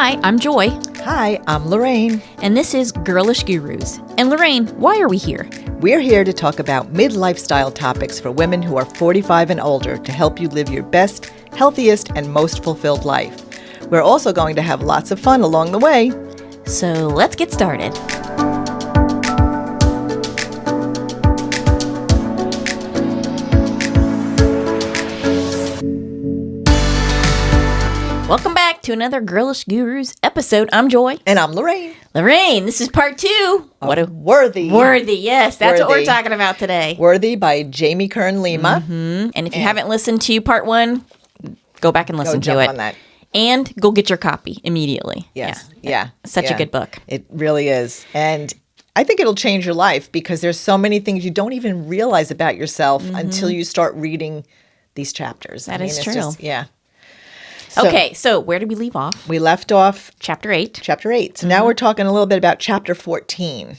Hi, I'm Joy. Hi, I'm Lorraine. And this is Girlish Gurus. And Lorraine, why are we here? We're here to talk about mid-lifestyle topics for women who are 45 and older to help you live your best, healthiest, and most fulfilled life. We're also going to have lots of fun along the way. So let's get started. Welcome back to another Girlish Gurus episode. I'm Joy. And I'm Lorraine. Lorraine, this is part 2. Worthy. Worthy, yes. That's what we're Worthy. talking about today. Worthy by Jamie Kern Lima. Mm-hmm. And if you haven't listened to part 1, go back and listen to jump it. on that. And go get your copy immediately. Yes. Yeah. Such a good book. It really is. And I think it'll change your life because there's so many things you don't even realize about yourself until you start reading these chapters. That is true. Yeah. Okay, so where did we leave off? We left off Chapter 8. Chapter 8. So now we're talking a little bit about Chapter 14.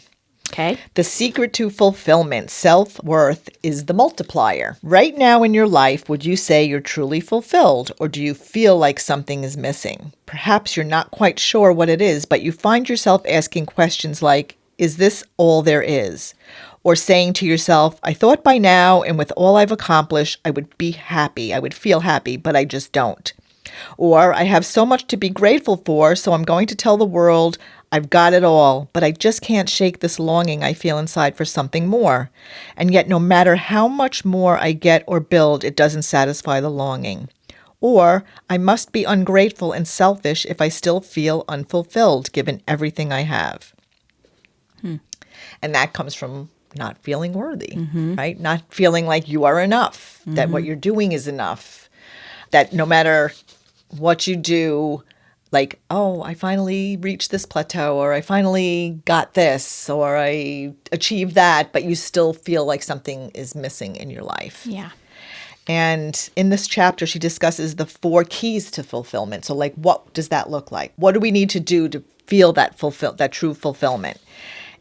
Okay. The secret to fulfillment, self-worth, is the multiplier. Right now in your life, would you say you're truly fulfilled, or do you feel like something is missing? Perhaps you're not quite sure what it is, but you find yourself asking questions like, is this all there is? Or saying to yourself, I thought by now and with all I've accomplished, I would be happy, I would feel happy, but I just don't. Or I have so much to be grateful for, so I'm going to tell the world I've got it all, but I just can't shake this longing I feel inside for something more. And yet no matter how much more I get or build, it doesn't satisfy the longing. Or I must be ungrateful and selfish if I still feel unfulfilled given everything I have. And that comes from not feeling worthy, right? Not feeling like you are enough, that what you're doing is enough, that no matter what you do, like, oh, I finally reached this plateau, or I finally got this, or I achieved that, but you still feel like something is missing in your life. Yeah. And in this chapter, she discusses the 4 keys to fulfillment. So, like, what does that look like? What do we need to do to feel that true fulfillment?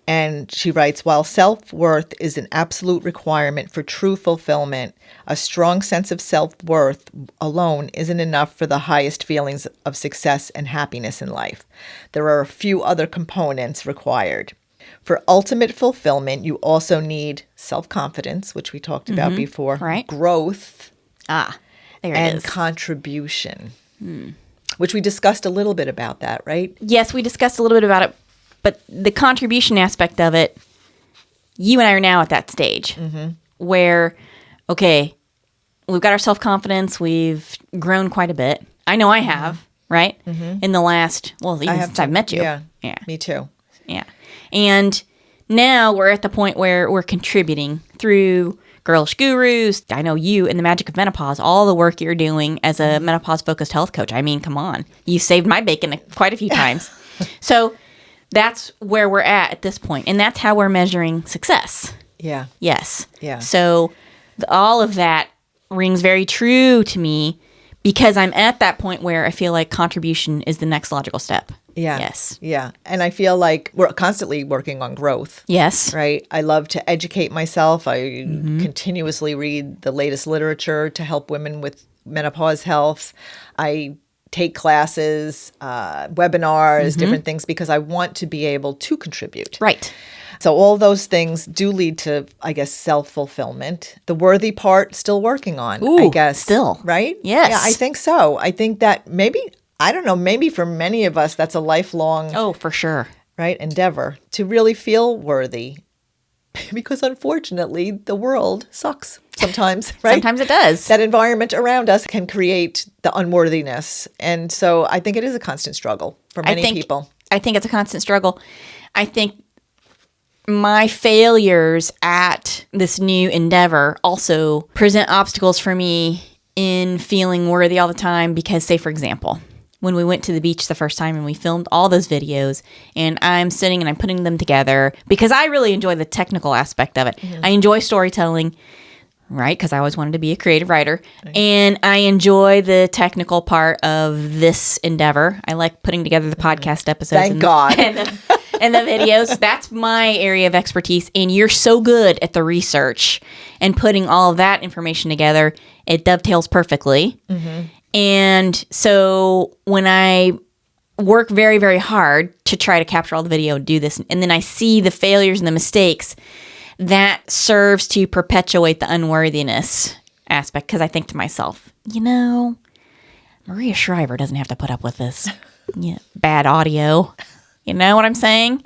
And she writes, while self-worth is an absolute requirement for true fulfillment, a strong sense of self-worth alone isn't enough for the highest feelings of success and happiness in life. There are a few other components required. For ultimate fulfillment, you also need self-confidence, which we talked about before, right. Growth, There it and is. contribution, which we discussed a little bit about that, right? Yes, we discussed a little bit about it, but the contribution aspect of it, you and I are now at that stage where, okay, we've got our self-confidence, we've grown quite a bit. I know I have, right? In the last, even since I've met you. Yeah, me too. Yeah. And now we're at the point where we're contributing through Girlish Gurus. I know you and the magic of menopause, all the work you're doing as a menopause-focused health coach. I mean, come on. You saved my bacon quite a few times. So that's where we're at this point. And that's how we're measuring success. Yeah. Yes. Yeah. So all of that rings very true to me because I'm at that point where I feel like contribution is the next logical step. Yeah. Yes. Yeah. And I feel like we're constantly working on growth. Yes. Right. I love to educate myself. I continuously read the latest literature to help women with menopause health. I take classes, webinars, different things because I want to be able to contribute. Right. So all those things do lead to, I guess, self-fulfillment. The worthy part, still working on, I guess. Still. Right? Yes. Yeah, I think so. I think that maybe, I don't know, maybe for many of us, that's a lifelong, Oh, for sure. right, endeavor to really feel worthy. Because unfortunately, the world sucks sometimes, right? Sometimes it does. That environment around us can create the unworthiness. And so I think it is a constant struggle for many people. I think it's a constant struggle. I think my failures at this new endeavor also present obstacles for me in feeling worthy all the time because, say, for example, when we went to the beach the first time and we filmed all those videos and I'm sitting and I'm putting them together because I really enjoy the technical aspect of it. I enjoy storytelling, right? Because I always wanted to be a creative writer. Right. And I enjoy the technical part of this endeavor. I like putting together the podcast episodes. Thank God. And the videos. That's my area of expertise. And you're so good at the research and putting all of that information together. It dovetails perfectly. And so when I work very, very hard to try to capture all the video and do this. And then I see the failures and the mistakes that serves to perpetuate the unworthiness aspect. Because I think to myself, Maria Shriver doesn't have to put up with this bad audio. You know what I'm saying?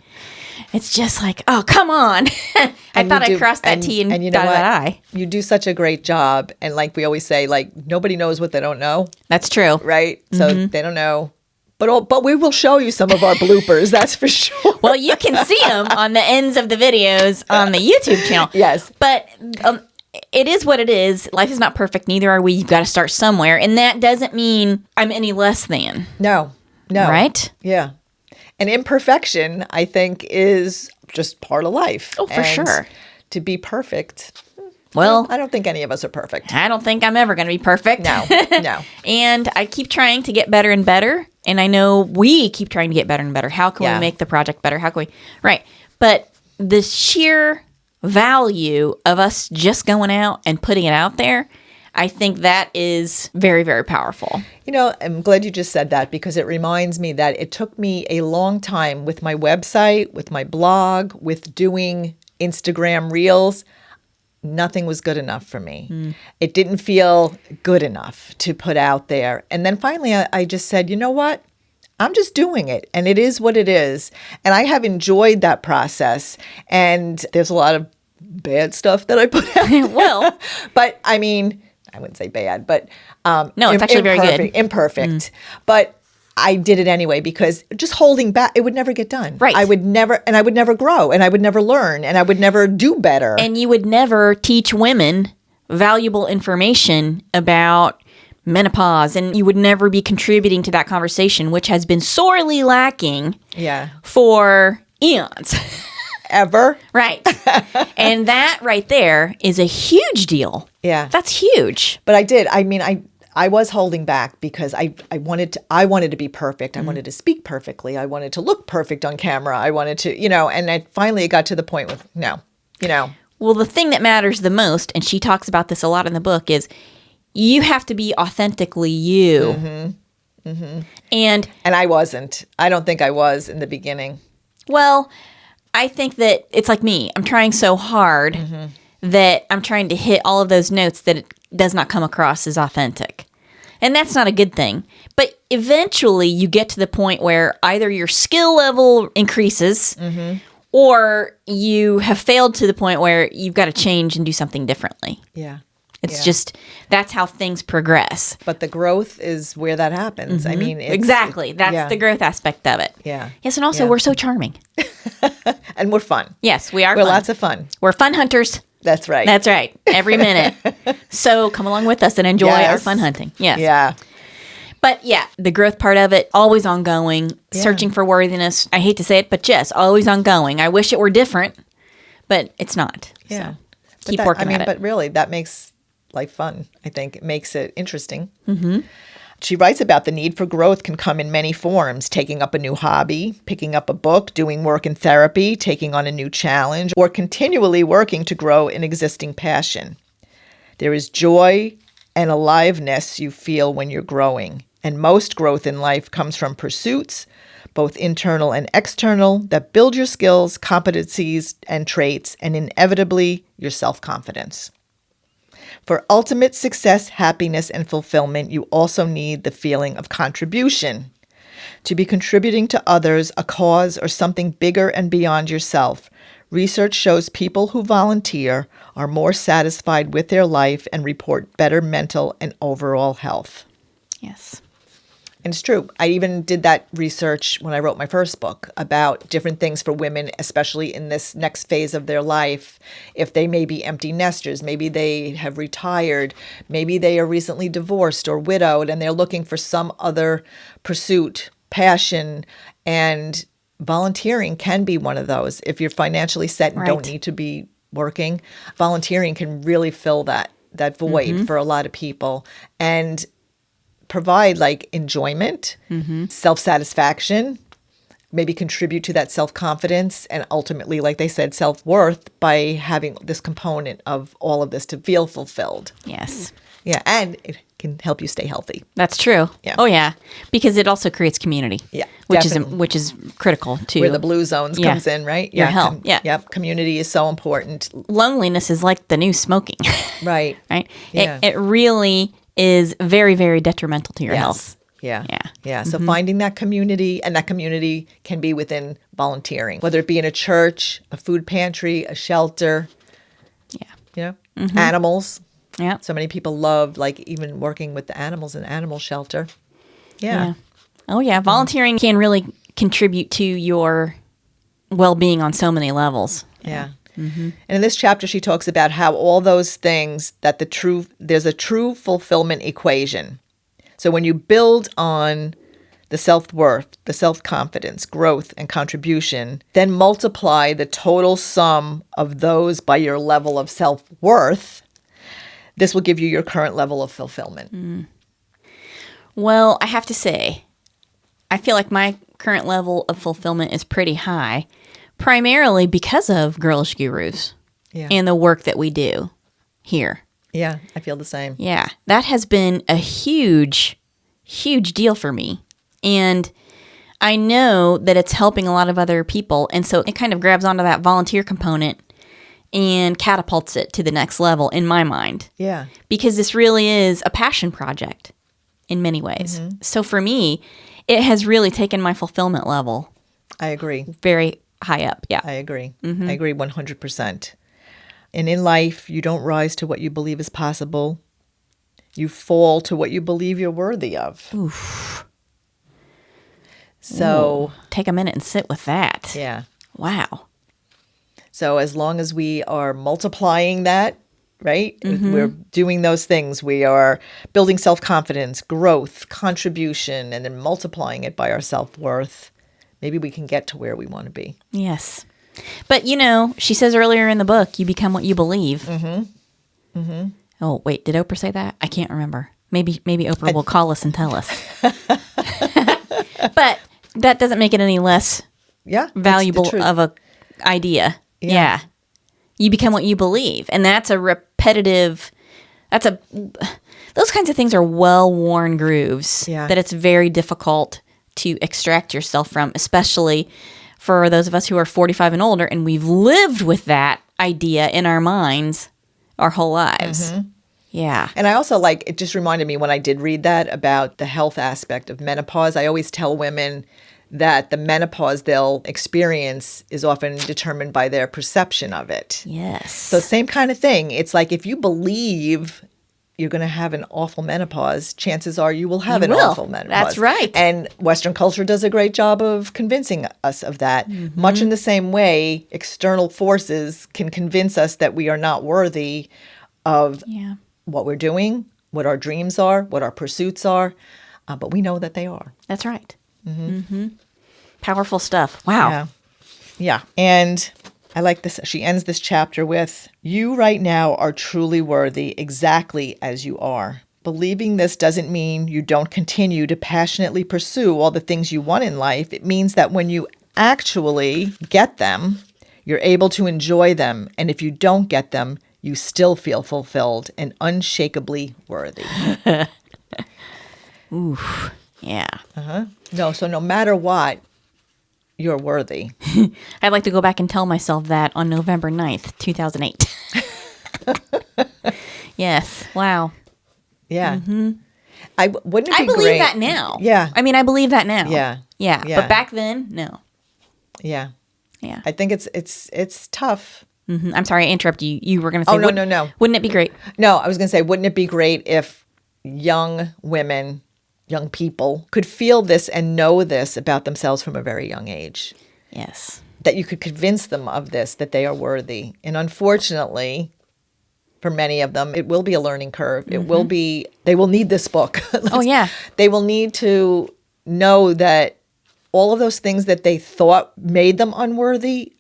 It's just like, oh, come on. I thought I crossed that T and dotted that I. You do such a great job. And like we always say, like, nobody knows what they don't know. That's true. Right? So they don't know. But we will show you some of our bloopers, that's for sure. Well, you can see them on the ends of the videos on the YouTube channel. Yes. But it is what it is. Life is not perfect. Neither are we. You've got to start somewhere. And that doesn't mean I'm any less than. No. Right? Yeah. And imperfection, I think, is just part of life. Oh, for sure. To be perfect... Well, I don't think any of us are perfect. I don't think I'm ever going to be perfect. No. And I keep trying to get better and better. And I know we keep trying to get better and better. How can we make the project better? How can we? Right. But the sheer value of us just going out and putting it out there, I think that is very, very powerful. I'm glad you just said that because it reminds me that it took me a long time with my website, with my blog, with doing Instagram Reels. Nothing was good enough for me. It didn't feel good enough to put out there. And then finally, I just said, you know what? I'm just doing it. And it is what it is. And I have enjoyed that process. And there's a lot of bad stuff that I put out there. Well. But I mean, I wouldn't say bad, but no, it's actually very good. Imperfect. But I did it anyway because just holding back, it would never get done. Right. I would never grow, and I would never learn, and I would never do better. And you would never teach women valuable information about menopause, and you would never be contributing to that conversation, which has been sorely lacking for eons. Ever. Right. And that right there is a huge deal. Yeah. That's huge. But I did. I mean, I was holding back because I wanted to be perfect. I wanted to speak perfectly. I wanted to look perfect on camera. I wanted to, and finally it got to the point with no. Well, the thing that matters the most, and she talks about this a lot in the book, is you have to be authentically you. And I wasn't. I don't think I was in the beginning. Well, I think that it's like me. I'm trying so hard that I'm trying to hit all of those notes that it does not come across as authentic. And that's not a good thing. But eventually you get to the point where either your skill level increases or you have failed to the point where you've got to change and do something differently. Yeah. It's just, that's how things progress. But the growth is where that happens. I mean, exactly. That's the growth aspect of it. Yeah. Yes, and also we're so charming. And we're fun. Yes, we are We're fun. lots of fun. We're fun hunters. That's right. That's right. Every minute. So come along with us and enjoy our fun hunting. Yes. Yeah. But yeah, the growth part of it, always ongoing, searching for worthiness. I hate to say it, but yes, always ongoing. I wish it were different, but it's not. Yeah. So keep working at it. But really, that makes life fun. I think it makes it interesting. She writes about the need for growth can come in many forms: taking up a new hobby, picking up a book, doing work in therapy, taking on a new challenge, or continually working to grow an existing passion. There is joy and aliveness you feel when you're growing, and most growth in life comes from pursuits, both internal and external, that build your skills, competencies, and traits, and inevitably your self-confidence. For ultimate success, happiness, and fulfillment, you also need the feeling of contribution. To be contributing to others, a cause, or something bigger and beyond yourself. Research shows people who volunteer are more satisfied with their life and report better mental and overall health. Yes. And it's true. I even did that research when I wrote my first book about different things for women, especially in this next phase of their life. If they may be empty nesters, maybe they have retired, maybe they are recently divorced or widowed, and they're looking for some other pursuit, passion, and volunteering can be one of those. If you're financially set and don't need to be working, volunteering can really fill that void for a lot of people. And provide like enjoyment, self-satisfaction, maybe contribute to that self-confidence and ultimately, like they said, self-worth by having this component of all of this to feel fulfilled. Yes. Yeah, and it can help you stay healthy. That's true. Yeah. Oh yeah, because it also creates community. Yeah, which definitely. is critical too. Where the blue zones Yeah. comes in, right? Your health. Yeah. Yep. Community is so important. Loneliness is like the new smoking. Right. Right. Yeah. It really is very, very detrimental to your health. Yeah. Yeah. Yeah. So finding that community, and that community can be within volunteering, whether it be in a church, a food pantry, a shelter, Yeah. animals. Yeah. So many people love like even working with the animals in animal shelter. Yeah. Oh yeah. Volunteering can really contribute to your well-being on so many levels. Yeah. And in this chapter, she talks about how all those things that there's a true fulfillment equation. So when you build on the self-worth, the self-confidence, growth, and contribution, then multiply the total sum of those by your level of self-worth, this will give you your current level of fulfillment. Well, I have to say, I feel like my current level of fulfillment is pretty high, primarily because of Girlish Gurus Yeah. and the work that we do here. Yeah, I feel the same. Yeah, that has been a huge, huge deal for me. And I know that it's helping a lot of other people. And so it kind of grabs onto that volunteer component and catapults it to the next level in my mind. Yeah. Because this really is a passion project in many ways. So for me, it has really taken my fulfillment level I agree. very high up. Yeah. I agree. I agree 100%. And in life, you don't rise to what you believe is possible. You fall to what you believe you're worthy of. Oof. So, Take a minute and sit with that. yeah. Wow. So as long as we are multiplying that, right? We're doing those things. We are building self-confidence, growth, contribution, and then multiplying it by our self-worth. Maybe we can get to where we want to be. Yes. But, you know, she says earlier in the book, you become what you believe. Oh, wait, did Oprah say that? I can't remember. Maybe Oprah will call us and tell us. But that doesn't make it any less Yeah. that's the valuable truth. of a idea. Yeah. Yeah. You become what you believe. And that's a repetitive, those kinds of things are well-worn grooves Yeah. that it's very difficult to extract yourself from, especially for those of us who are 45 and older, and we've lived with that idea in our minds our whole lives. Yeah. And I also it just reminded me when I did read that about the health aspect of menopause. I always tell women that the menopause they'll experience is often determined by their perception of it. Yes. So same kind of thing. It's like if you believe you're going to have an awful menopause, chances are you will have You an will. awful menopause. That's right. And Western culture does a great job of convincing us of that. Much in the same way, external forces can convince us that we are not worthy of Yeah. what we're doing, what our dreams are, what our pursuits are, but we know that they are. That's right. Powerful stuff. Wow. Yeah. Yeah. And I like this. She ends this chapter with, "You right now are truly worthy exactly as you are. Believing this doesn't mean you don't continue to passionately pursue all the things you want in life. It means that when you actually get them, you're able to enjoy them. And if you don't get them, you still feel fulfilled and unshakably worthy." Oof. Yeah. So no matter what, you're worthy. I'd like to go back and tell myself that on November 9th, 2008. Yes. Wow. Yeah. Wouldn't it be I believe great? that now. Yeah. I mean, I believe that now. Yeah. Yeah. Yeah. But back then, no. Yeah. Yeah. I think it's tough. I'm sorry I interrupted you. You were going to say, Oh, no. Wouldn't it be great? No, I was going to say, wouldn't it be great if young women, young people could feel this and know this about themselves from a very young age? Yes. That you could convince them of this, that they are worthy. And unfortunately, for many of them, it will be a learning curve. It will be, they will need this book. Oh, yeah. They will need to know that all of those things that they thought made them unworthy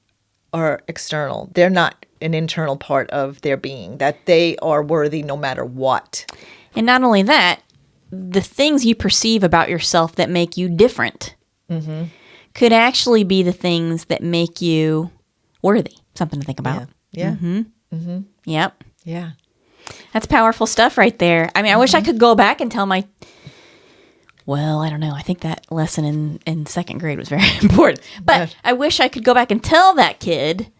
are external. They're not an internal part of their being, that they are worthy no matter what. And not only that, the things you perceive about yourself that make you different could actually be the things that make you worthy. Something to think about. Yeah. Yep. Yeah. That's powerful stuff right there. I mean, I wish I could go back and tell my... Well, I don't know. I think that lesson in second grade was very important. But I wish I could go back and tell that kid,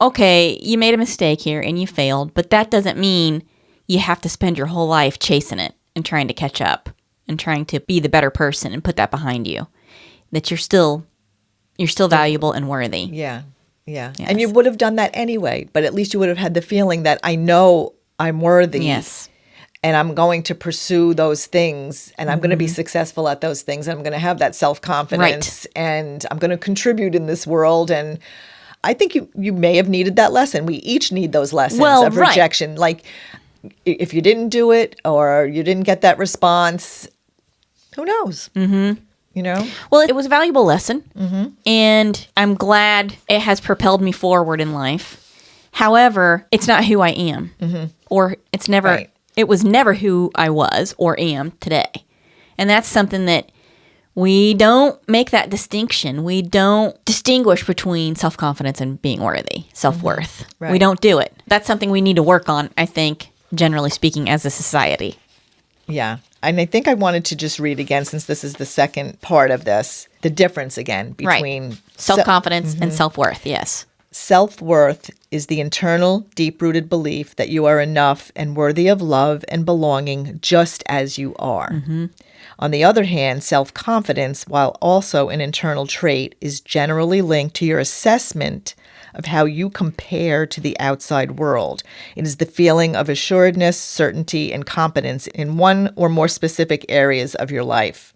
okay, you made a mistake here and you failed, but that doesn't mean you have to spend your whole life chasing it and trying to catch up and trying to be the better person and put that behind you. That you're still valuable and worthy. Yeah. Yeah. Yes. And you would have done that anyway, but at least you would have had the feeling that I know I'm worthy. Yes. And I'm going to pursue those things, and I'm going to be successful at those things, and I'm going to have that self-confidence, and I'm going to contribute in this world. And I think you may have needed that lesson. We each need those lessons of rejection. Like, if you didn't do it or you didn't get that response, who knows? Mm-hmm. You know? Well, it was a valuable lesson, and I'm glad it has propelled me forward in life. However, it's not who I am, or it's never... Right. It was never who I was or am today. And that's something that we don't make that distinction. We don't distinguish between self-confidence and being worthy, self-worth. Right. We don't do it. That's something we need to work on, I think, generally speaking, as a society. Yeah. And I think I wanted to just read again, since this is the second part of this, the difference again between self-confidence and self-worth, yes. Self-worth is the internal, deep-rooted belief that you are enough and worthy of love and belonging just as you are. On the other hand, self-confidence, while also an internal trait, is generally linked to your assessment of how you compare to the outside world. It is the feeling of assuredness, certainty, and competence in one or more specific areas of your life.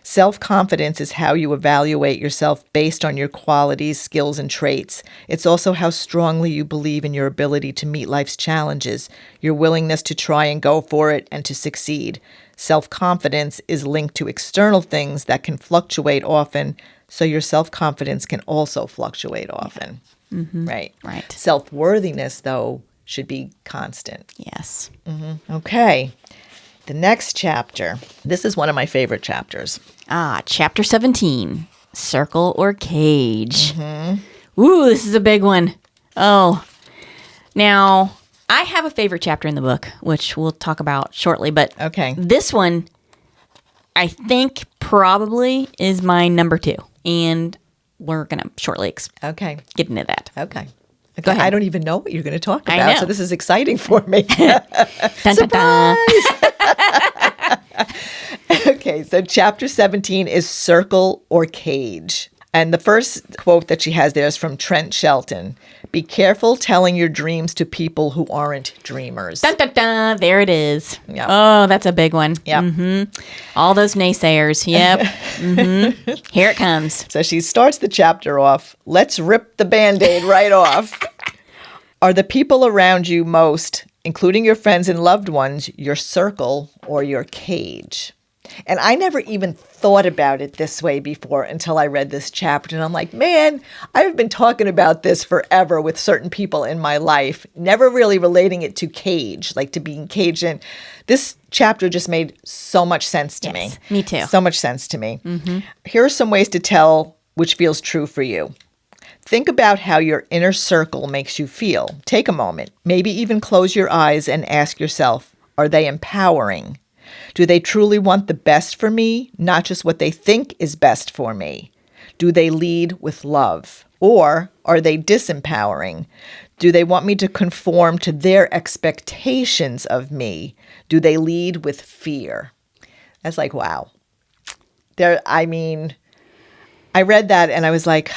Self-confidence is how you evaluate yourself based on your qualities, skills, and traits. It's also how strongly you believe in your ability to meet life's challenges, your willingness to try and go for it and to succeed. Self-confidence is linked to external things that can fluctuate often, so your self-confidence can also fluctuate often. Right. Self-worthiness, though, should be constant. Yes. Okay. The next chapter. This is one of my favorite chapters. Chapter 17, Circle or Cage. Ooh, this is a big one. Oh, now I have a favorite chapter in the book, which we'll talk about shortly, but this one I think probably is my number 2, and we're going to shortly get into that. Okay. Go ahead. I don't even know what you're going to talk I about, know. so this is exciting for me. Dun, dun, dun. Okay, so chapter 17 is Circle or Cage. And the first quote that she has there is from Trent Shelton. Be careful telling your dreams to people who aren't dreamers. Dun, dun, dun. There it is. Yep. Oh, that's a big one. Yep. All those naysayers. Yep. Here it comes. So she starts the chapter off, let's rip the Band-Aid right off. Are the people around you most, including your friends and loved ones, your circle or your cage? And I never even thought about it this way before until I read this chapter. And I'm like, man, I've been talking about this forever with certain people in my life, never really relating it to cage, like to being caged in. This chapter just made so much sense to me. Me too. So much sense to me. Here are some ways to tell which feels true for you. Think about how your inner circle makes you feel. Take a moment, maybe even close your eyes and ask yourself, are they empowering? Do they truly want the best for me, not just what they think is best for me? Do they lead with love? Or are they disempowering? Do they want me to conform to their expectations of me? Do they lead with fear? That's like, wow. I read that and I was like,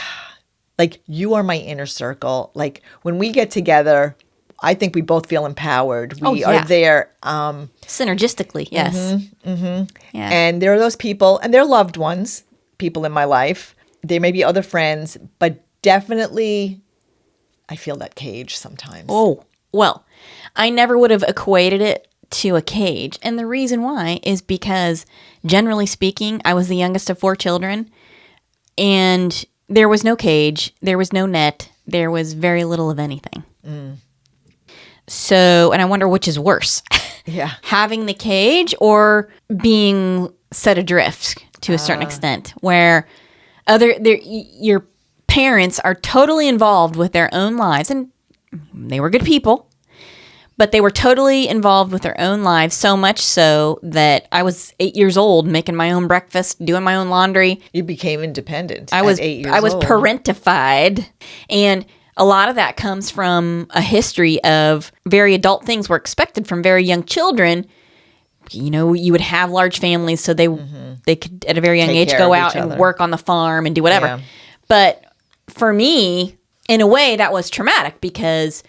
you are my inner circle. Like, when we get together, I think we both feel empowered. We are there. Synergistically, yes. Yeah. And there are those people, and they're loved ones, people in my life. There may be other friends, but definitely I feel that cage sometimes. Oh, well, I never would have equated it to a cage. And the reason why is because, generally speaking, I was the youngest of 4 children, and there was no cage, there was no net, there was very little of anything. So, and I wonder which is worse. Yeah. Having the cage or being set adrift to a certain extent, where your parents are totally involved with their own lives, and they were good people, but they were totally involved with their own lives, so much so that I was 8 years old, making my own breakfast, doing my own laundry. You became independent I was at 8 years I was old. parentified, and a lot of that comes from a history of very adult things were expected from very young children. You know, you would have large families, so they could at a very young Take age care go of out each and other. work on the farm and do whatever. Yeah. But for me, in a way, that was traumatic because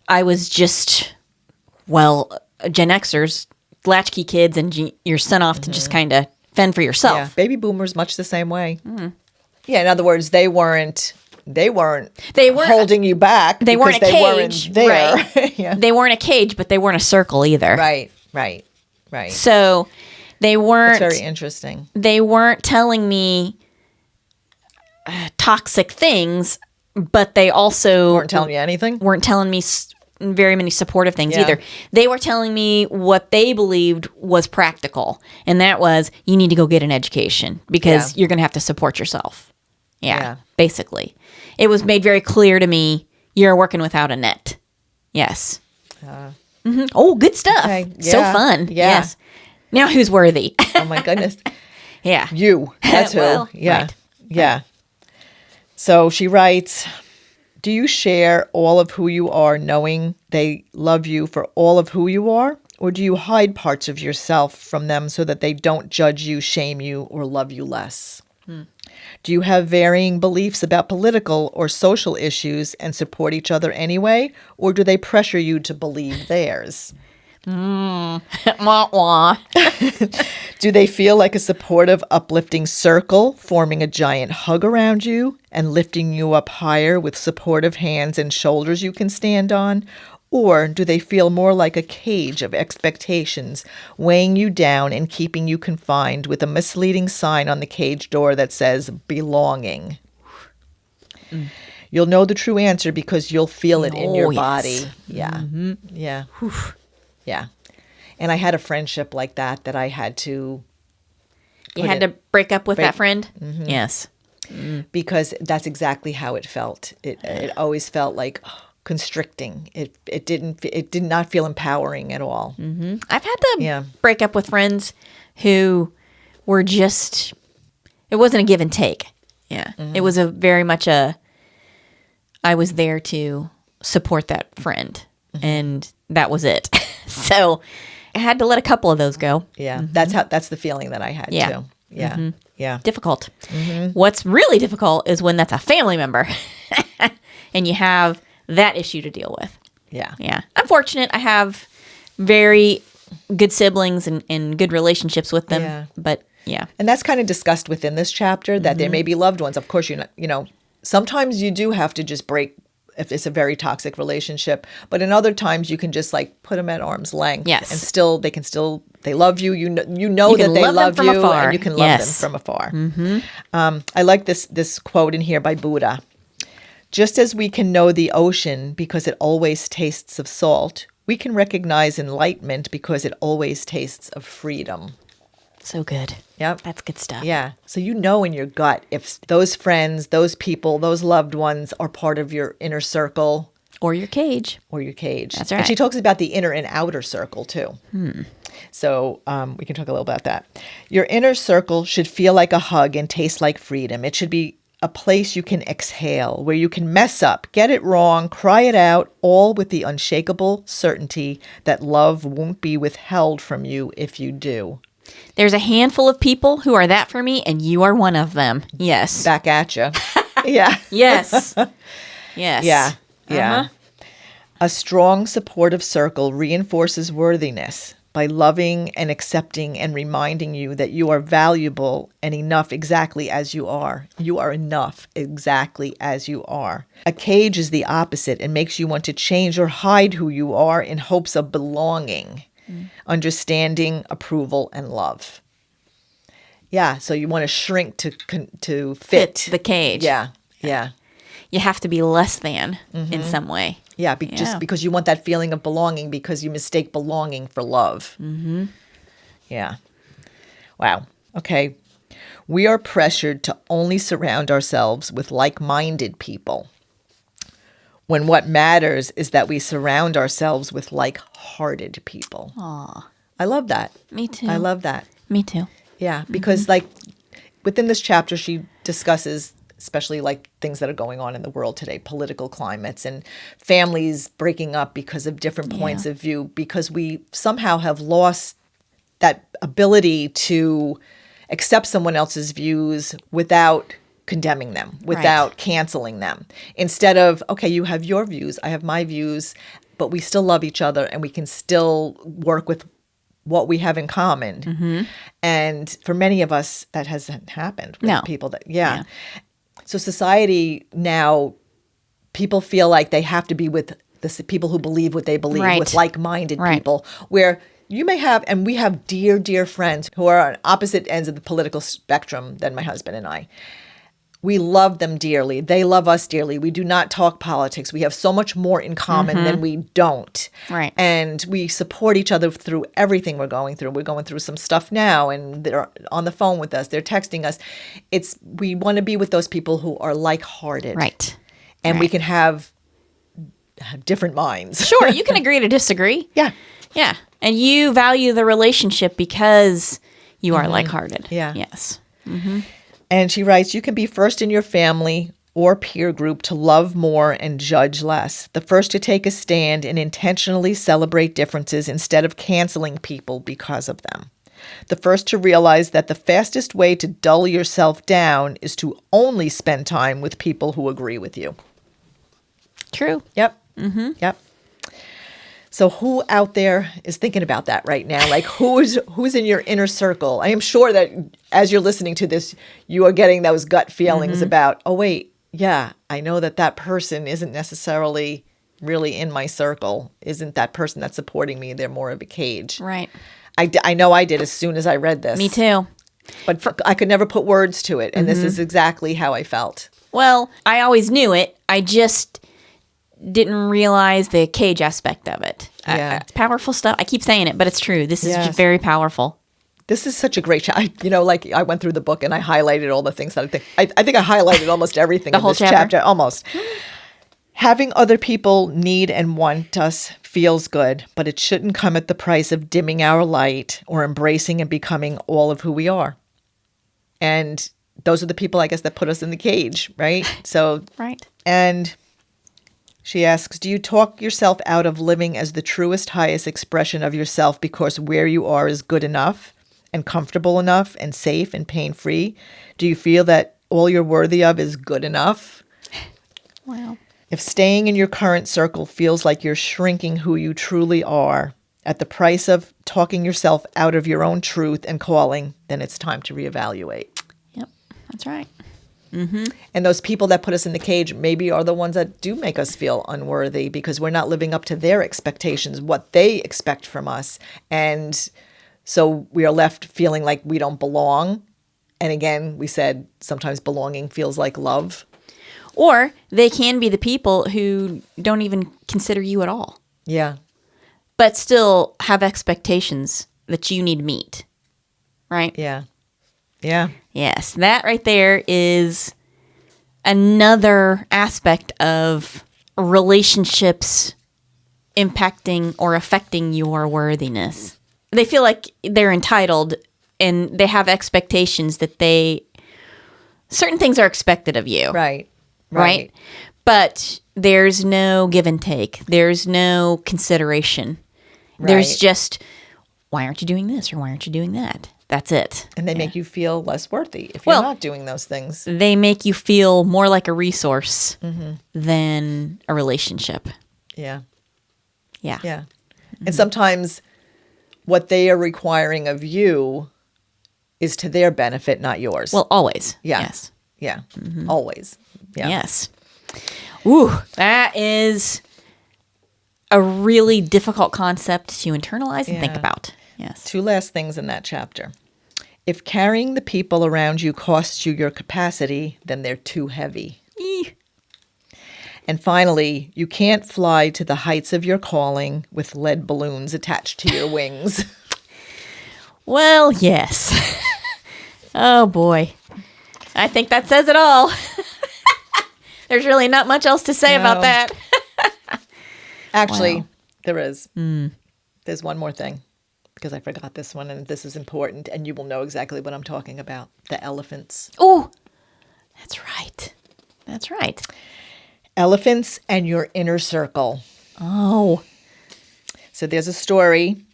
I was just, well, Gen Xers, latchkey kids, and you're sent off to just kind of fend for yourself. Yeah, baby boomers much the same way. Yeah, in other words, they weren't holding you back. They weren't a because cage, weren't there. right? Yeah. They weren't a cage, but they weren't a circle either. Right. So they It's weren't. very interesting. They weren't telling me toxic things, but they also Weren't telling you anything. weren't telling me very many supportive things Yeah. either. They were telling me what they believed was practical, and that was you need to go get an education because Yeah. you're going to have to support yourself. Yeah. Basically. It was made very clear to me you're working without a net. Yes. Oh, good stuff. Okay. So Yeah. fun. Yeah. Yes. Now who's worthy? Oh my goodness. Yeah. You. That's who. Well, Yeah. right. Yeah. So she writes, do you share all of who you are knowing they love you for all of who you are? Or do you hide parts of yourself from them so that they don't judge you, shame you, or love you less? Do you have varying beliefs about political or social issues and support each other anyway? Or do they pressure you to believe theirs? Wah, wah. Do they feel like a supportive, uplifting circle, forming a giant hug around you and lifting you up higher with supportive hands and shoulders you can stand on? Or do they feel more like a cage of expectations, weighing you down and keeping you confined with a misleading sign on the cage door that says belonging? You'll know the true answer because you'll feel it in your Oh, body. yes. Yeah. Yeah. Yeah. And I had a friendship like that I had to You put had it- to break up with that friend? Yes. because that's exactly how it felt. It always felt like constricting. It did not feel empowering at all. I've had to Yeah. break up with friends who were just, it wasn't a give and take. Yeah. It was a very much I was there to support that friend and that was it. So I had to let a couple of those go. Yeah, that's the feeling that I had Yeah. too. Yeah, yeah, Difficult. What's really difficult is when that's a family member and you have that issue to deal with. yeah. Yeah. I'm fortunate. I have very good siblings and good relationships with them. Yeah. But yeah. And that's kind of discussed within this chapter that there may be loved ones. Of course, sometimes you do have to just break if it's a very toxic relationship, but in other times you can just like put them at arm's length. Yes. And they love you. You know You that can they love them love from you, afar. and you can love Yes. them from afar. I like this quote in here by Buddha. Just as we can know the ocean because it always tastes of salt, we can recognize enlightenment because it always tastes of freedom. So good. Yep. That's good stuff. Yeah. So you know in your gut if those friends, those people, those loved ones are part of your inner circle Or your cage. or your cage. That's And she right. talks about the inner and outer circle too. So we can talk a little about that. Your inner circle should feel like a hug and taste like freedom. It should be a place you can exhale, where you can mess up, get it wrong, cry it out, all with the unshakable certainty that love won't be withheld from you if you do. There's a handful of people who are that for me, and you are one of them. Yes. Back at you. Yeah. Yes. Yes. Yeah. Yeah. Uh-huh. A strong supportive circle reinforces worthiness by loving and accepting and reminding you that you are valuable and enough exactly as you are. You are enough exactly as you are. A cage is the opposite and makes you want to change or hide who you are in hopes of belonging, understanding, approval, and love. Yeah, so you want to shrink to fit the cage. Yeah, yeah. You have to be less than in some way. Yeah, Yeah. just because you want that feeling of belonging because you mistake belonging for love. Mm-hmm. Yeah. Wow. Okay. We are pressured to only surround ourselves with like-minded people, when what matters is that we surround ourselves with like-hearted people. Aw, I love that. me too. I love that. Me too. Yeah, because like within this chapter, she discusses especially like things that are going on in the world today, political climates and families breaking up because of different points of view, because we somehow have lost that ability to accept someone else's views without condemning them, without canceling them. Instead of, okay, you have your views, I have my views, but we still love each other and we can still work with what we have in common. And for many of us, that hasn't happened with people that, So society now, people feel like they have to be with the people who believe what they believe, with like-minded people, where you may have, and we have dear, dear friends who are on opposite ends of the political spectrum than my husband and I. We love them dearly. They love us dearly. We do not talk politics. We have so much more in common than we don't. Right. And we support each other through everything we're going through. We're going through some stuff now, and they're on the phone with us. They're texting us. We want to be with those people who are like-hearted. Right. And we can have different minds. Sure, you can agree to disagree. Yeah. Yeah. And you value the relationship because you are like-hearted. Yeah. Yes. And she writes, you can be first in your family or peer group to love more and judge less. The first to take a stand and intentionally celebrate differences instead of canceling people because of them. The first to realize that the fastest way to dull yourself down is to only spend time with people who agree with you. True. Yep. Yep. So who out there is thinking about that right now? Like who's in your inner circle? I am sure that as you're listening to this, you are getting those gut feelings about, oh, wait, yeah, I know that person isn't necessarily really in my circle. Isn't that person that's supporting me? They're more of a cage. Right. I know I did as soon as I read this. Me too. But I could never put words to it. And this is exactly how I felt. Well, I always knew it. I just didn't realize the cage aspect of it. Yeah. It's powerful stuff. I keep saying it, but it's true. This is very powerful. This is such a great chapter. Like I went through the book and I highlighted all the things that I think I highlighted almost everything in whole this chapter? chapter. Almost. Having other people need and want us feels good, but it shouldn't come at the price of dimming our light or embracing and becoming all of who we are. And those are the people, I guess, that put us in the cage, right? So, Right. And she asks, do you talk yourself out of living as the truest, highest expression of yourself because where you are is good enough and comfortable enough and safe and pain-free? Do you feel that all you're worthy of is good enough? Wow. If staying in your current circle feels like you're shrinking who you truly are at the price of talking yourself out of your own truth and calling, then it's time to reevaluate. Yep. That's right. And those people that put us in the cage maybe are the ones that do make us feel unworthy because we're not living up to their expectations, what they expect from us. And so we are left feeling like we don't belong. And again, we said sometimes belonging feels like love. Or they can be the people who don't even consider you at all, Yeah. but still have expectations that you need to meet. Right? Yeah. Yeah. Yes, that right there is another aspect of relationships impacting or affecting your worthiness. They feel like they're entitled and they have expectations that certain things are expected of you. Right. Right? But there's no give and take. There's no consideration. There's Right. just, why aren't you doing this or why aren't you doing that? That's it. And they make you feel less worthy if you're not doing those things. They make you feel more like a resource than a relationship. Yeah. Yeah. Yeah. And sometimes what they are requiring of you is to their benefit, not yours. Well, always. Yeah. Yes. Yeah. Always. Yeah. Yes. Ooh, that is a really difficult concept to internalize and think Yeah. about. Yes. Two last things in that chapter. If carrying the people around you costs you your capacity, then they're too heavy. Eeh. And finally, you can't fly to the heights of your calling with lead balloons attached to your wings. Well, yes. Oh, boy. I think that says it all. There's really not much else to say about that. Actually, Wow. there is. There's one more thing, because I forgot this one, and this is important, and you will know exactly what I'm talking about. The elephants. Oh, that's right. That's right. Elephants and your inner circle. Oh. So there's a story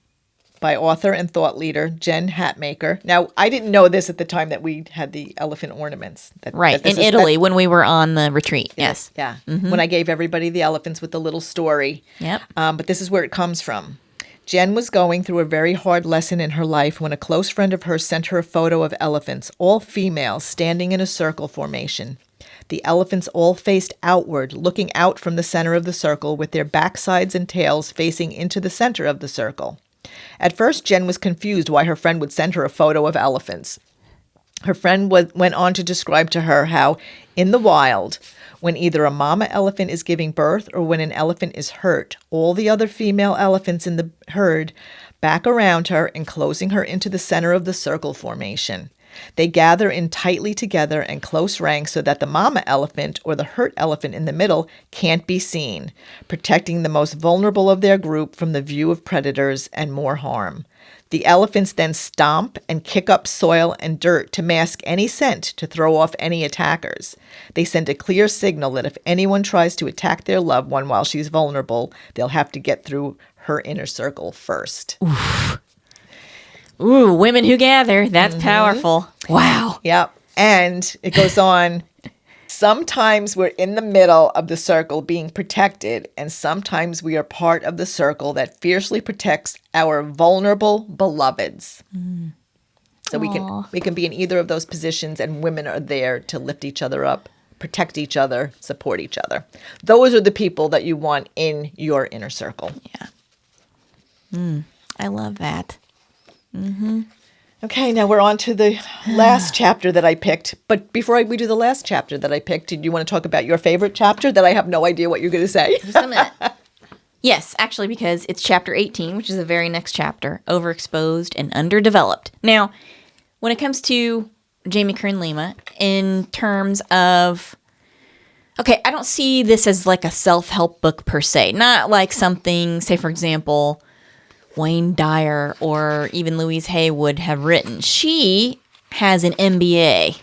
by author and thought leader Jen Hatmaker. Now, I didn't know this at the time that we had the elephant ornaments. Right, in Italy when we were on the retreat. Yes. Yeah, when I gave everybody the elephants with the little story. Yep. But this is where it comes from. Jen was going through a very hard lesson in her life when a close friend of hers sent her a photo of elephants, all female, standing in a circle formation. The elephants all faced outward, looking out from the center of the circle with their backsides and tails facing into the center of the circle. At first, Jen was confused why her friend would send her a photo of elephants. Her friend went on to describe to her how, in the wild, when either a mama elephant is giving birth or when an elephant is hurt, all the other female elephants in the herd back around her, enclosing her into the center of the circle formation. They gather in tightly together in close ranks so that the mama elephant or the hurt elephant in the middle can't be seen, protecting the most vulnerable of their group from the view of predators and more harm. The elephants then stomp and kick up soil and dirt to mask any scent to throw off any attackers. They send a clear signal that if anyone tries to attack their loved one while she's vulnerable, they'll have to get through her inner circle first. Ooh, women who gather. That's powerful. Wow. Yep. And it goes on. Sometimes we're in the middle of the circle being protected, and sometimes we are part of the circle that fiercely protects our vulnerable beloveds. So we can be in either of those positions, and women are there to lift each other up, protect each other, support each other. Those are the people that you want in your inner circle. Yeah. I love that. Okay, now we're on to the last chapter that I picked. But before we do the last chapter that I picked, did you want to talk about your favorite chapter that I have no idea what you're going to say? Just a minute. Yes, actually, because it's chapter 18, which is the very next chapter, overexposed and underdeveloped. Now, when it comes to Jamie Kern Lima, in terms of, okay, I don't see this as like a self-help book per se. Not like something, say, for example, Wayne Dyer or even Louise Hay would have written. She has an MBA,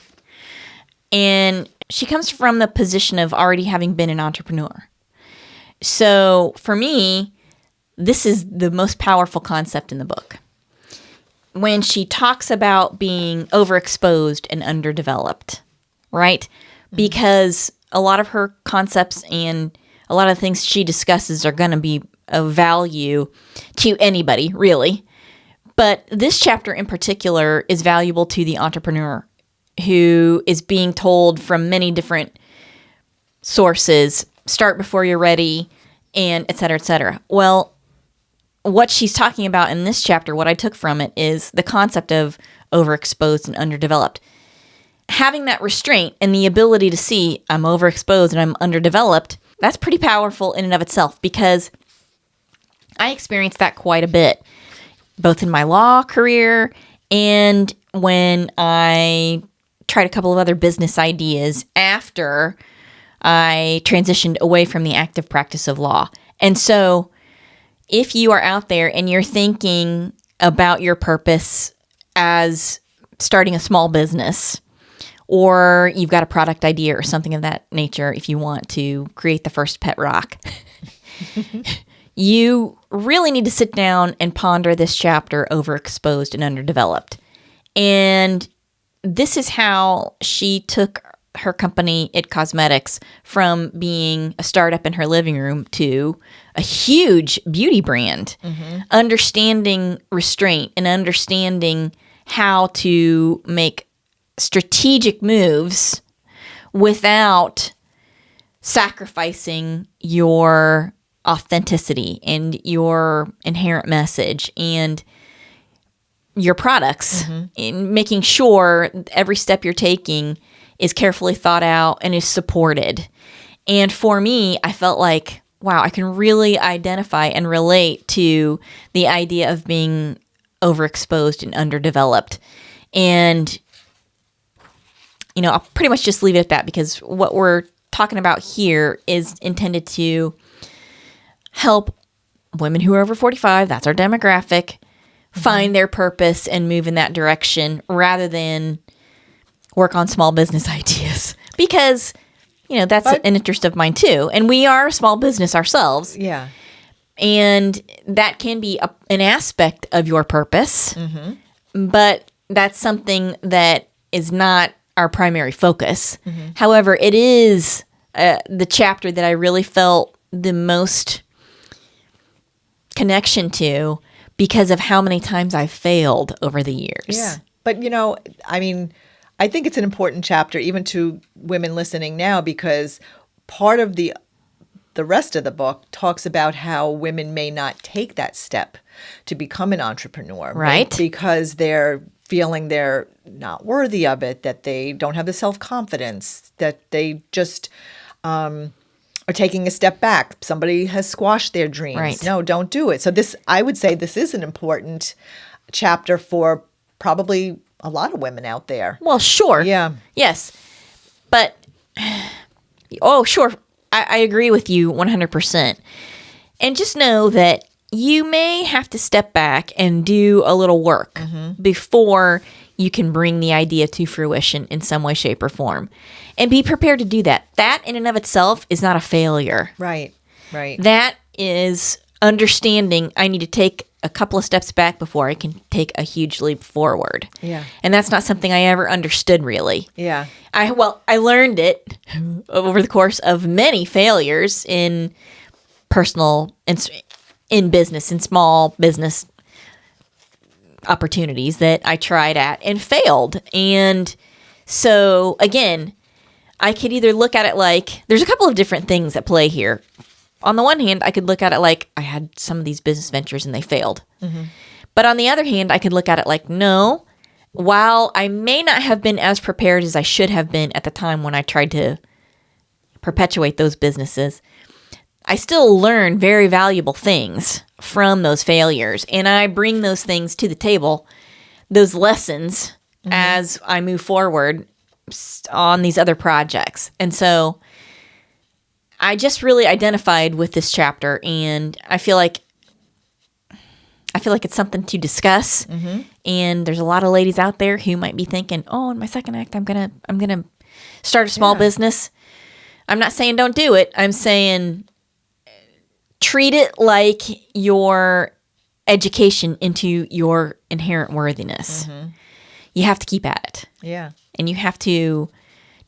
and she comes from the position of already having been an entrepreneur. So for me, this is the most powerful concept in the book. When she talks about being overexposed and underdeveloped, right? Because a lot of her concepts and a lot of the things she discusses are going to be of value to anybody, really. But this chapter in particular is valuable to the entrepreneur who is being told from many different sources, start before you're ready, and et cetera, et cetera. Well, what she's talking about in this chapter, what I took from it, is the concept of overexposed and underdeveloped. Having that restraint and the ability to see I'm overexposed and I'm underdeveloped, that's pretty powerful in and of itself, because I experienced that quite a bit, both in my law career and when I tried a couple of other business ideas after I transitioned away from the active practice of law. And so if you are out there and you're thinking about your purpose as starting a small business, or you've got a product idea or something of that nature, if you want to create the first pet rock, you really need to sit down and ponder this chapter, Overexposed and Underdeveloped. And this is how she took her company, It Cosmetics, from being a startup in her living room to a huge beauty brand. Understanding restraint and understanding how to make strategic moves without sacrificing your authenticity and your inherent message and your products, in making sure every step you're taking is carefully thought out and is supported. And for me, I felt like, wow, I can really identify and relate to the idea of being overexposed and underdeveloped. And I'll pretty much just leave it at that, because what we're talking about here is intended to help women who are over 45, that's our demographic, find their purpose and move in that direction rather than work on small business ideas. Because, that's an interest of mine too. And we are a small business ourselves. Yeah. And that can be an aspect of your purpose. But that's something that is not our primary focus. However, it is the chapter that I really felt the most connection to because of how many times I've failed over the years. Yeah. But, I think it's an important chapter even to women listening now, because part of the rest of the book talks about how women may not take that step to become an entrepreneur. Right. Because they're feeling they're not worthy of it, that they don't have the self-confidence, that they just are taking a step back. Somebody has squashed their dreams. Right. No, don't do it. So I would say this is an important chapter for probably a lot of women out there. Well, sure. Yeah. Yes. But, sure. I agree with you 100%. And just know that you may have to step back and do a little work before you can bring the idea to fruition in some way, shape, or form. And be prepared to do that. That in and of itself is not a failure. Right. Right. That is understanding I need to take a couple of steps back before I can take a huge leap forward. Yeah. And that's not something I ever understood, really. Yeah. I learned it over the course of many failures in personal, in business, in small business opportunities that I tried at and failed. And so, again, I could either look at it like, there's a couple of different things at play here. On the one hand, I could look at it like I had some of these business ventures and they failed. But on the other hand, I could look at it like, no, while I may not have been as prepared as I should have been at the time when I tried to perpetuate those businesses, I still learn very valuable things from those failures. And I bring those things to the table, those lessons, as I move forward on these other projects. And so I just really identified with this chapter, and I feel like it's something to discuss. And there's a lot of ladies out there who might be thinking, "Oh, in my second act, I'm gonna start a small business." I'm not saying don't do it. I'm saying treat it like your education into your inherent worthiness. You have to keep at it. Yeah. And you have to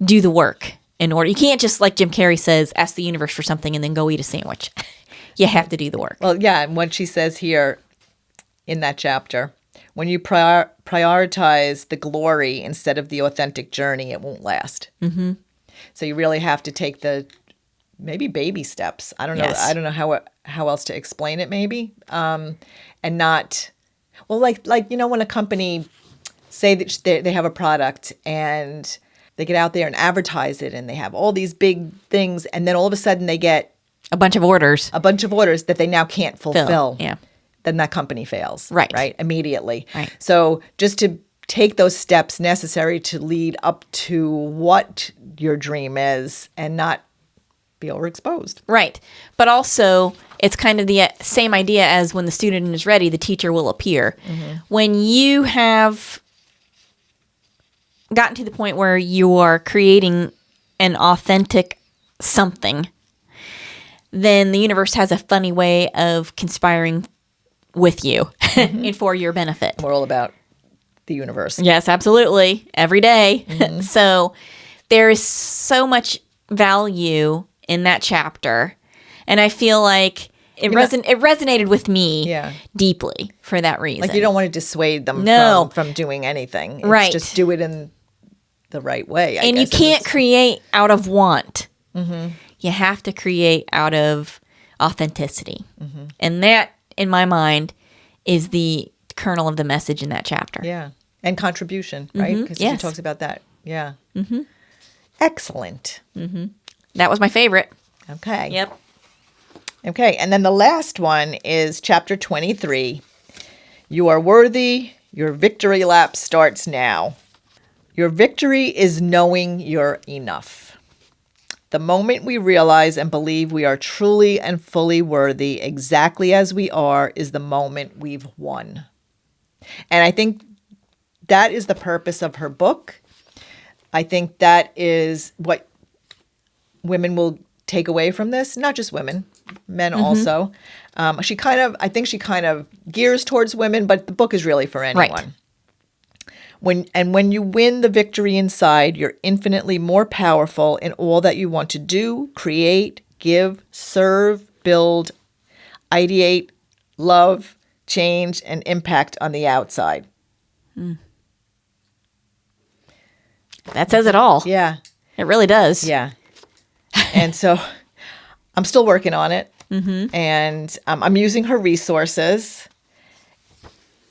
do the work in order. You can't just, like Jim Carrey says, ask the universe for something and then go eat a sandwich. You have to do the work. Well, yeah, and what she says here in that chapter, when you prioritize the glory instead of the authentic journey, it won't last. So you really have to take the maybe baby steps. I don't know. Yes. I don't know how else to explain it. Maybe, and not like when a company say that they have a product and they get out there and advertise it and they have all these big things, and then all of a sudden they get A bunch of orders. that they now can't fulfill. Yeah. Then that company fails. Right. Immediately. Right. So just to take those steps necessary to lead up to what your dream is and not be overexposed. Right. But also, it's kind of the same idea as when the student is ready, the teacher will appear. When you have gotten to the point where you are creating an authentic something, then the universe has a funny way of conspiring with you and for your benefit. We're all about the universe. Yes, absolutely. Every day. So there is so much value in that chapter. And I feel like it resonated with me deeply for that reason. Like you don't want to dissuade them from doing anything. It's Right. just do it in the right way. I and guess. you can't create out of want. You have to create out of authenticity. And that, in my mind, is the kernel of the message in that chapter. Yeah. And contribution, right? Because Yes. she talks about that. Yeah. Excellent. That was my favorite. Okay. Yep. Okay. And then the last one is chapter 23. You are worthy. Your victory lap starts now. Your victory is knowing you're enough. The moment we realize and believe we are truly and fully worthy exactly as we are is the moment we've won. And I think that is the purpose of her book. I think that is what women will take away from this. Not just women, men also. I think she kind of gears towards women, but the book is really for anyone. Right. When you win the victory inside, you're infinitely more powerful in all that you want to do, create, give, serve, build, ideate, love, change, and impact on the outside. That says it all. Yeah. It really does. Yeah. And so I'm still working on it. And I'm using her resources.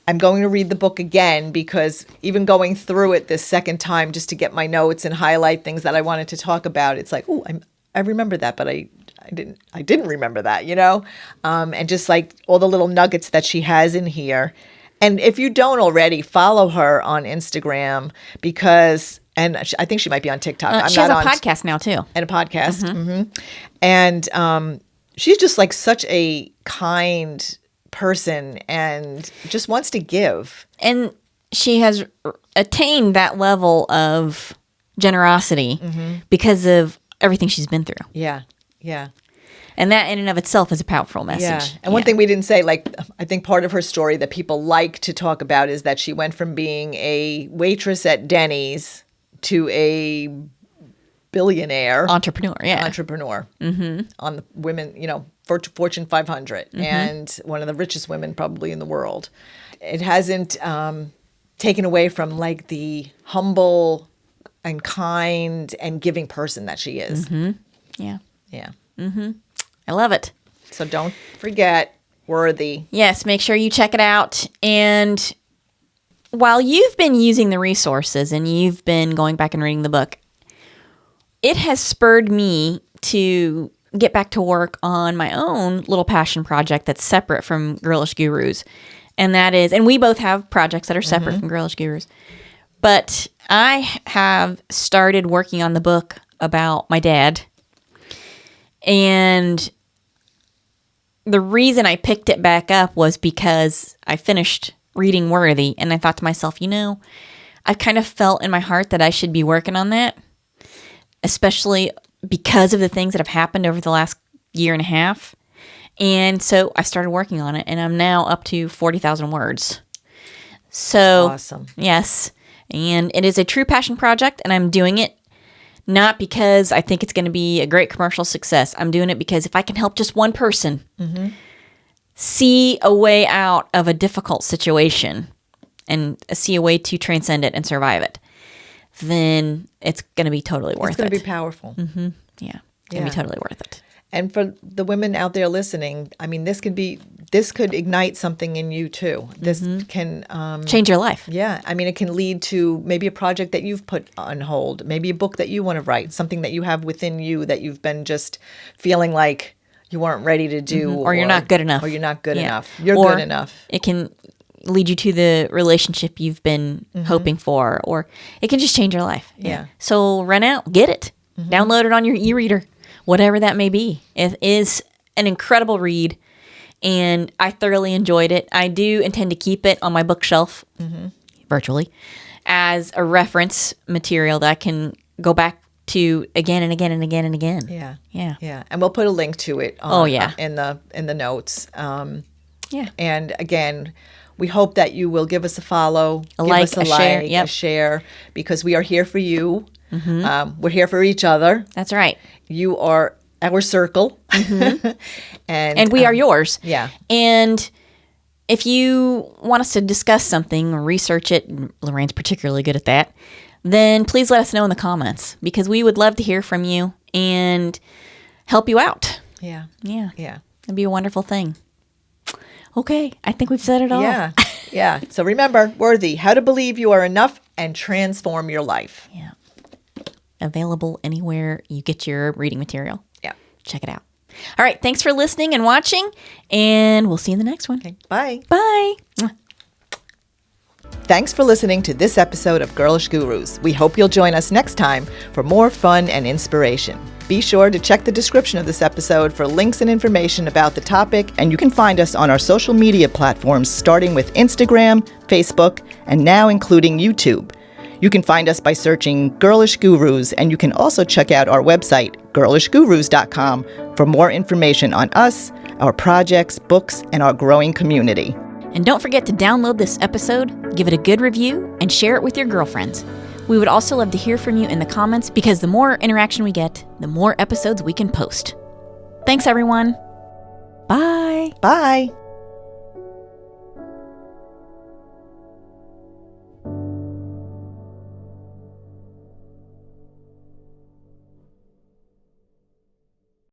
I'm going to read the book again because even going through it this second time just to get my notes and highlight things that I wanted to talk about, it's like, oh, I remember that, but I didn't remember that, you know? And just like all the little nuggets that she has in here. And if you don't already, follow her on Instagram because, and I think she might be on TikTok. She has a podcast now too. And a podcast. And she's just like such a kind person and just wants to give. And she has attained that level of generosity because of everything she's been through. Yeah. Yeah. And that in and of itself is a powerful message. Yeah. And one thing we didn't say, like, I think part of her story that people like to talk about is that she went from being a waitress at Denny's to a billionaire. Entrepreneur on the women, Fortune 500 and one of the richest women probably in the world. It hasn't taken away from like the humble and kind and giving person that she is. Yeah. Yeah. I love it. So don't forget, worthy. Yes, make sure you check it out. And while you've been using the resources and you've been going back and reading the book, it has spurred me to get back to work on my own little passion project that's separate from Girlish Gurus. And that is, and we both have projects that are separate from Girlish Gurus. But I have started working on the book about my dad. And the reason I picked it back up was because I finished reading Worthy. And I thought to myself, I've kind of felt in my heart that I should be working on that, especially because of the things that have happened over the last year and a half. And so I started working on it, and I'm now up to 40,000 words. So awesome. Yes. And it is a true passion project, and I'm doing it not because I think it's going to be a great commercial success. I'm doing it because if I can help just one person see a way out of a difficult situation and see a way to transcend it and survive it, then it's going to be totally worth it. It's going to be powerful. Yeah. It's going to be totally worth it. And for the women out there listening, I mean, this could ignite something in you too. This can change your life. Yeah. I mean, it can lead to maybe a project that you've put on hold, maybe a book that you want to write, something that you have within you that you've been just feeling like you weren't ready to do. Or you're not good enough. Or you're not good enough. You're good enough. It can lead you to the relationship you've been hoping for, or it can just change your life. Yeah. So run out, get it, download it on your e-reader, whatever that may be. It is an incredible read, and I thoroughly enjoyed it. I do intend to keep it on my bookshelf, virtually, as a reference material that I can go back to again and again and again and again. Yeah. Yeah. Yeah. And we'll put a link to it in the notes. Yeah. And again, we hope that you will give us a follow, a share, because we are here for you. We're here for each other. That's right. You are our circle. and we are yours. Yeah. And if you want us to discuss something or research it, Lorraine's particularly good at that, then please let us know in the comments, because we would love to hear from you and help you out. Yeah. Yeah. Yeah. It'd be a wonderful thing. Okay, I think we've said it all. Yeah. Yeah. So remember, Worthy, how to believe you are enough and transform your life. Yeah. Available anywhere you get your reading material. Yeah. Check it out. All right. Thanks for listening and watching, and we'll see you in the next one. Okay. Bye. Bye. Thanks for listening to this episode of Girlish Gurus. We hope you'll join us next time for more fun and inspiration. Be sure to check the description of this episode for links and information about the topic, and you can find us on our social media platforms starting with Instagram, Facebook, and now including YouTube. You can find us by searching Girlish Gurus, and you can also check out our website, girlishgurus.com, for more information on us, our projects, books, and our growing community. And don't forget to download this episode, give it a good review, and share it with your girlfriends. We would also love to hear from you in the comments because the more interaction we get, the more episodes we can post. Thanks, everyone. Bye. Bye.